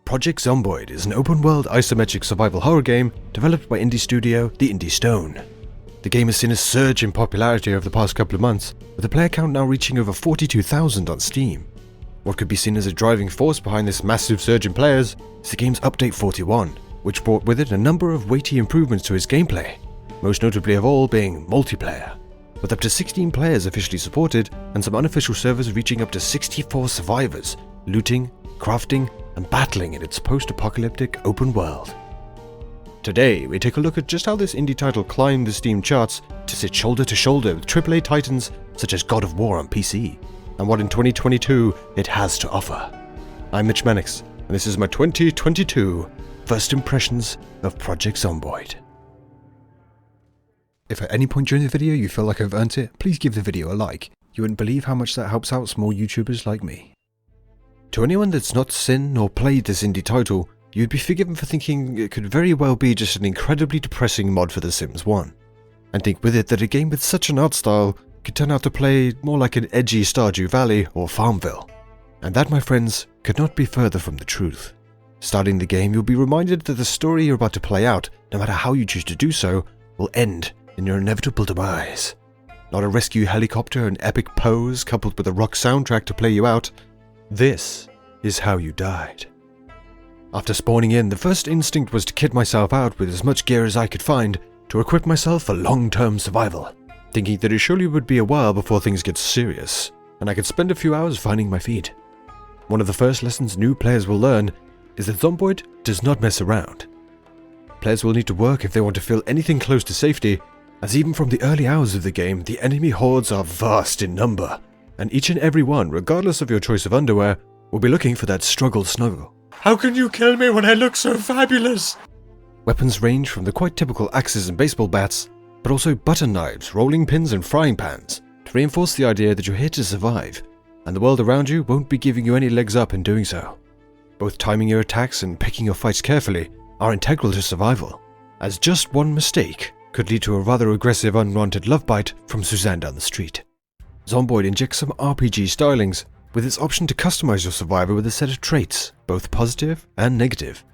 Project Zomboid is an open-world isometric survival horror game developed by indie studio The Indie Stone. The game has seen a surge in popularity over the past couple of months, with the player count now reaching over 42,000 on Steam. What could be seen as a driving force behind this massive surge in players is the game's Update 41, which brought with it a number of weighty improvements to its gameplay, most notably of all being multiplayer, with up to 16 players officially supported and some unofficial servers reaching up to 64 survivors, looting, crafting, and battling in its post-apocalyptic open world. Today, we take a look at just how this indie title climbed the Steam charts to sit shoulder to shoulder with AAA titans such as God of War on PC, and what in 2022 it has to offer. I'm MitchManix, and this is my 2022 first impressions of Project Zomboid. If at any point during the video you feel like I've earned it, please give the video a like. You wouldn't believe how much that helps out small YouTubers like me. To anyone that's not seen nor played this indie title, you'd be forgiven for thinking it could very well be just an incredibly depressing mod for The Sims 1, and think with it that a game with such an art style could turn out to play more like an edgy Stardew Valley or Farmville. And that, my friends, could not be further from the truth. Starting the game, you'll be reminded that the story you're about to play out, no matter how you choose to do so, will end in your inevitable demise. Not a rescue helicopter and epic pose coupled with a rock soundtrack to play you out. This is how you died. After spawning in, the first instinct was to kit myself out with as much gear as I could find to equip myself for long-term survival, thinking that it surely would be a while before things get serious, and I could spend a few hours finding my feet. One of the first lessons new players will learn is that Zomboid does not mess around. Players will need to work if they want to feel anything close to safety, as even from the early hours of the game, the enemy hordes are vast in number, and each and every one, regardless of your choice of underwear, will be looking for that struggle snuggle. How can you kill me when I look so fabulous? Weapons range from the quite typical axes and baseball bats, but also butter knives, rolling pins and frying pans, to reinforce the idea that you're here to survive, and the world around you won't be giving you any legs up in doing so. Both timing your attacks and picking your fights carefully are integral to survival, as just one mistake could lead to a rather aggressive unwanted love bite from Suzanne down the street. Zomboid injects some RPG stylings, with its option to customize your survivor with a set of traits, both positive and negative,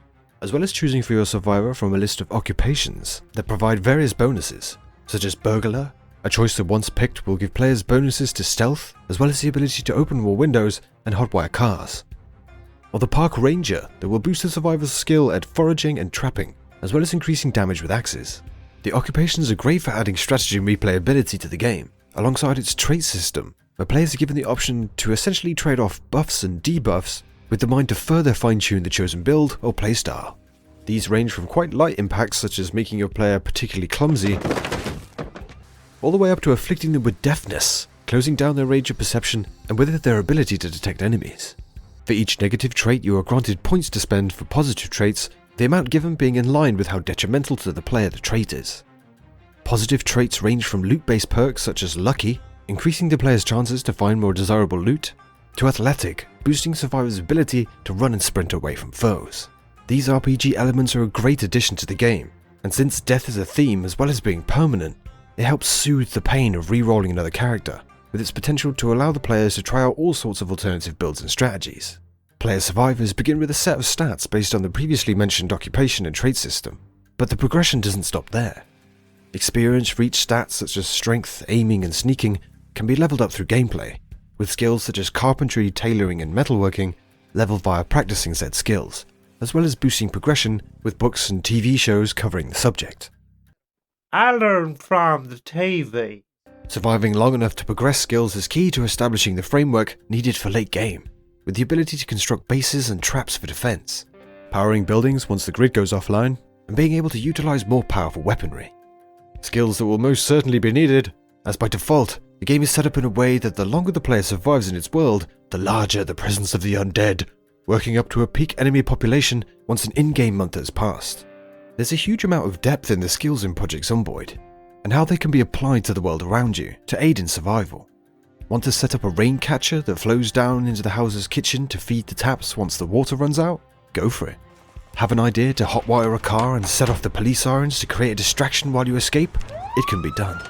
as well as choosing for your survivor from a list of occupations that provide various bonuses, such as burglar, a choice that once picked will give players bonuses to stealth, as well as the ability to open more windows and hotwire cars, or the park ranger that will boost the survivor's skill at foraging and trapping, as well as increasing damage with axes. The occupations are great for adding strategy and replayability to the game, alongside its trait system, where players are given the option to essentially trade off buffs and debuffs with the mind to further fine-tune the chosen build or playstyle. These range from quite light impacts such as making your player particularly clumsy, all the way up to afflicting them with deafness, closing down their range of perception and with it their ability to detect enemies. For each negative trait you are granted points to spend for positive traits, the amount given being in line with how detrimental to the player the trait is. Positive traits range from loot-based perks such as Lucky, increasing the player's chances to find more desirable loot, to Athletic, boosting survivors' ability to run and sprint away from foes. These RPG elements are a great addition to the game, and since death is a theme as well as being permanent, it helps soothe the pain of re-rolling another character, with its potential to allow the players to try out all sorts of alternative builds and strategies. Player survivors begin with a set of stats based on the previously mentioned occupation and trait system, but the progression doesn't stop there. Experience for each stats such as strength, aiming and sneaking can be leveled up through gameplay, with skills such as carpentry, tailoring and metalworking leveled via practicing said skills, as well as boosting progression with books and TV shows covering the subject. I learned from the TV. Surviving long enough to progress skills is key to establishing the framework needed for late game, with the ability to construct bases and traps for defense, powering buildings once the grid goes offline, and being able to utilize more powerful weaponry. Skills that will most certainly be needed, as by default, the game is set up in a way that the longer the player survives in its world, the larger the presence of the undead, working up to a peak enemy population once an in-game month has passed. There's a huge amount of depth in the skills in Project Zomboid, and how they can be applied to the world around you to aid in survival. Want to set up a rain catcher that flows down into the house's kitchen to feed the taps once the water runs out? Go for it. Have an idea to hotwire a car and set off the police sirens to create a distraction while you escape? It can be done.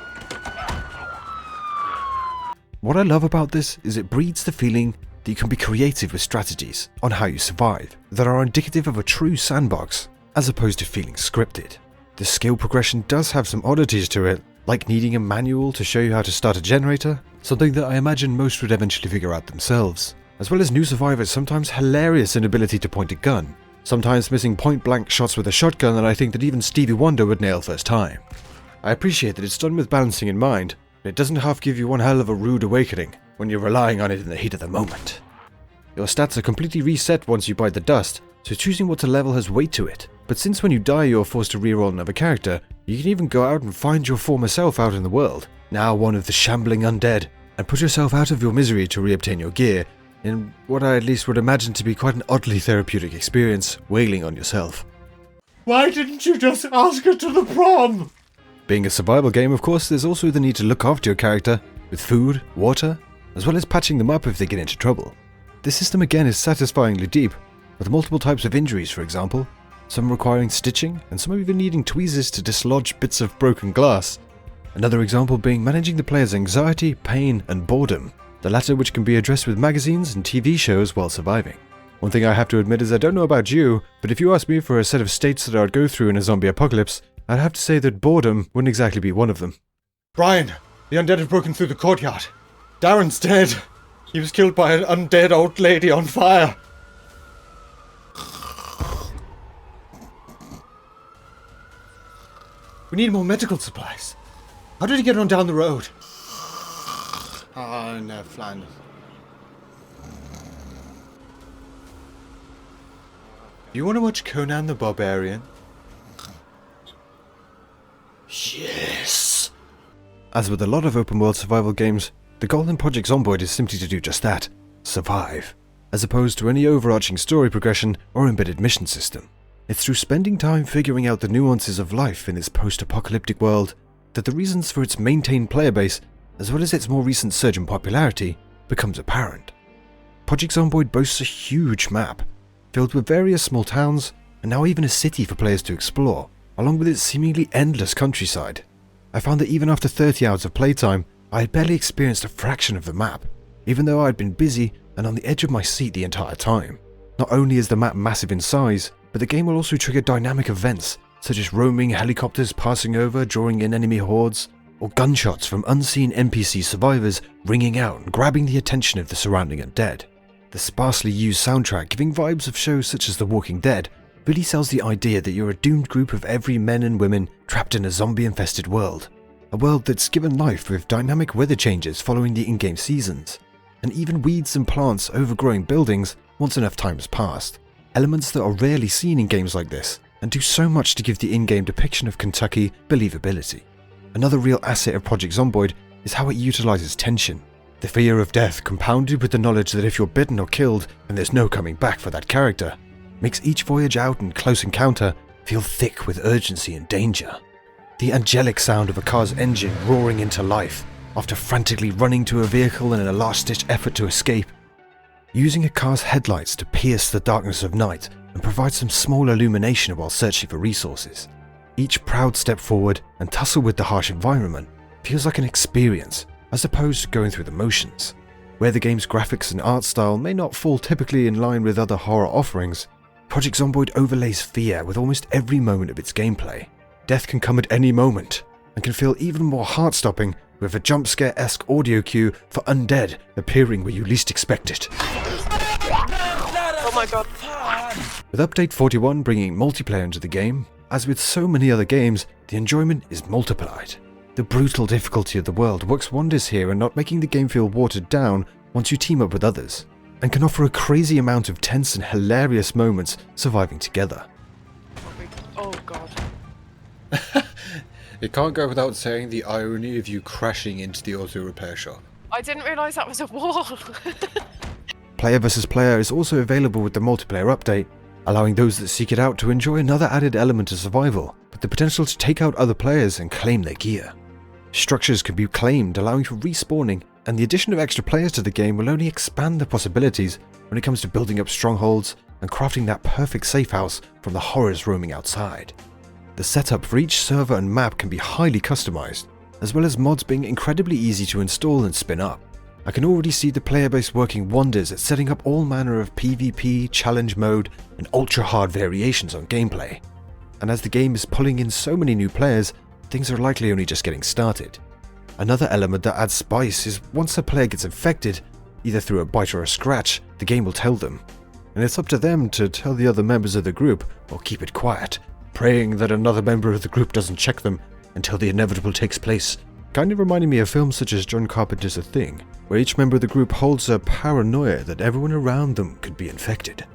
What I love about this is it breeds the feeling that you can be creative with strategies on how you survive that are indicative of a true sandbox, as opposed to feeling scripted. The skill progression does have some oddities to it, like needing a manual to show you how to start a generator, something that I imagine most would eventually figure out themselves, as well as new survivors' sometimes hilarious inability to point a gun, sometimes missing point-blank shots with a shotgun that I think that even Stevie Wonder would nail first time. I appreciate that it's done with balancing in mind, but it doesn't half give you one hell of a rude awakening when you're relying on it in the heat of the moment. Your stats are completely reset once you bite the dust, so choosing what to level has weight to it. But since when you die you're forced to reroll another character, you can even go out and find your former self out in the world, now one of the shambling undead, and put yourself out of your misery to reobtain your gear, in what I at least would imagine to be quite an oddly therapeutic experience, wailing on yourself. Why didn't you just ask her to the prom? Being a survival game, of course, there's also the need to look after your character, with food, water, as well as patching them up if they get into trouble. This system again is satisfyingly deep, with multiple types of injuries for example, some requiring stitching, and some even needing tweezers to dislodge bits of broken glass. Another example being managing the player's anxiety, pain, and boredom, the latter which can be addressed with magazines and TV shows while surviving. One thing I have to admit is I don't know about you, but if you ask me for a set of states that I would go through in a zombie apocalypse, I'd have to say that boredom wouldn't exactly be one of them. Brian, the undead have broken through the courtyard. Darren's dead. He was killed by an undead old lady on fire. We need more medical supplies. How did he get on down the road? In Flanders. You want to watch Conan the Barbarian? Yes! As with a lot of open world survival games, the goal in Project Zomboid is simply to do just that, survive, as opposed to any overarching story progression or embedded mission system. It's through spending time figuring out the nuances of life in this post-apocalyptic world that the reasons for its maintained player base, as well as its more recent surge in popularity, becomes apparent. Project Zomboid boasts a huge map, filled with various small towns, and now even a city for players to explore, along with its seemingly endless countryside. I found that even after 30 hours of playtime, I had barely experienced a fraction of the map, even though I had been busy and on the edge of my seat the entire time. Not only is the map massive in size, but the game will also trigger dynamic events, such as roaming helicopters passing over, drawing in enemy hordes, or gunshots from unseen NPC survivors ringing out and grabbing the attention of the surrounding undead. The sparsely used soundtrack, giving vibes of shows such as The Walking Dead, really sells the idea that you're a doomed group of every men and women trapped in a zombie-infested world. A world that's given life with dynamic weather changes following the in-game seasons, and even weeds and plants overgrowing buildings once enough time has passed. Elements that are rarely seen in games like this, and do so much to give the in-game depiction of Kentucky believability. Another real asset of Project Zomboid is how it utilizes tension. The fear of death, compounded with the knowledge that if you're bitten or killed, and there's no coming back for that character, makes each voyage out and close encounter feel thick with urgency and danger. The angelic sound of a car's engine roaring into life after frantically running to a vehicle in a last-ditch effort to escape. Using a car's headlights to pierce the darkness of night and provide some small illumination while searching for resources. Each proud step forward and tussle with the harsh environment feels like an experience as opposed to going through the motions. Where the game's graphics and art style may not fall typically in line with other horror offerings, Project Zomboid overlays fear with almost every moment of its gameplay. Death can come at any moment, and can feel even more heart-stopping with a jump-scare-esque audio cue for undead appearing where you least expect it. Oh my god. With Update 41 bringing multiplayer into the game, as with so many other games, the enjoyment is multiplied. The brutal difficulty of the world works wonders here in not making the game feel watered down once you team up with others, and can offer a crazy amount of tense and hilarious moments surviving together. Oh god. It can't go without saying the irony of you crashing into the auto repair shop. I didn't realise that was a wall. Player vs player is also available with the multiplayer update, allowing those that seek it out to enjoy another added element of survival, with the potential to take out other players and claim their gear. Structures can be claimed, allowing for respawning, and the addition of extra players to the game will only expand the possibilities when it comes to building up strongholds and crafting that perfect safe house from the horrors roaming outside. The setup for each server and map can be highly customized, as well as mods being incredibly easy to install and spin up. I can already see the player base working wonders at setting up all manner of PvP, challenge mode, and ultra-hard variations on gameplay. And as the game is pulling in so many new players, things are likely only just getting started. Another element that adds spice is once a player gets infected, either through a bite or a scratch, the game will tell them. And it's up to them to tell the other members of the group or keep it quiet, praying that another member of the group doesn't check them until the inevitable takes place. Kind of reminding me of films such as John Carpenter's A Thing, where each member of the group holds a paranoia that everyone around them could be infected.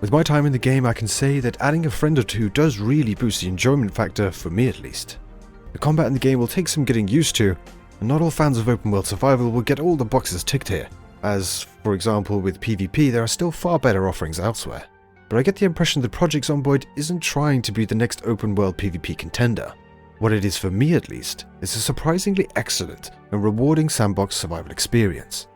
With my time in the game, I can say that adding a friend or two does really boost the enjoyment factor, for me at least. The combat in the game will take some getting used to, and not all fans of open world survival will get all the boxes ticked here, as, for example, with PvP there are still far better offerings elsewhere. But I get the impression that Project Zomboid isn't trying to be the next open world PvP contender. What it is, for me at least, is a surprisingly excellent and rewarding sandbox survival experience.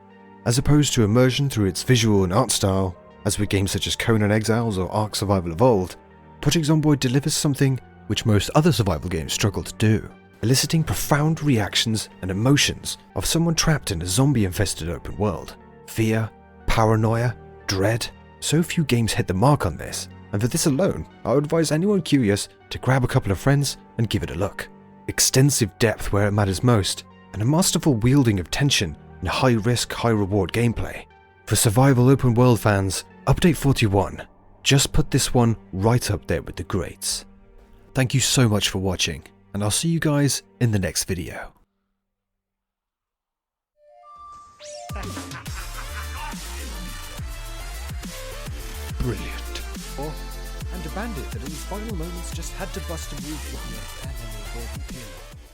As opposed to immersion through its visual and art style, as with games such as Conan Exiles or Ark Survival Evolved, Project Zomboid delivers something which most other survival games struggle to do, eliciting profound reactions and emotions of someone trapped in a zombie-infested open world. Fear, paranoia, dread. So few games hit the mark on this, and for this alone, I would advise anyone curious to grab a couple of friends and give it a look. Extensive depth where it matters most, and a masterful wielding of tension and high-risk, high-reward gameplay. For survival open world fans, Update 41 just put this one right up there with the greats. Thank you so much for watching, and I'll see you guys in the next video. Brilliant. And a bandit that in his final moments just had to bust a move with an important hero.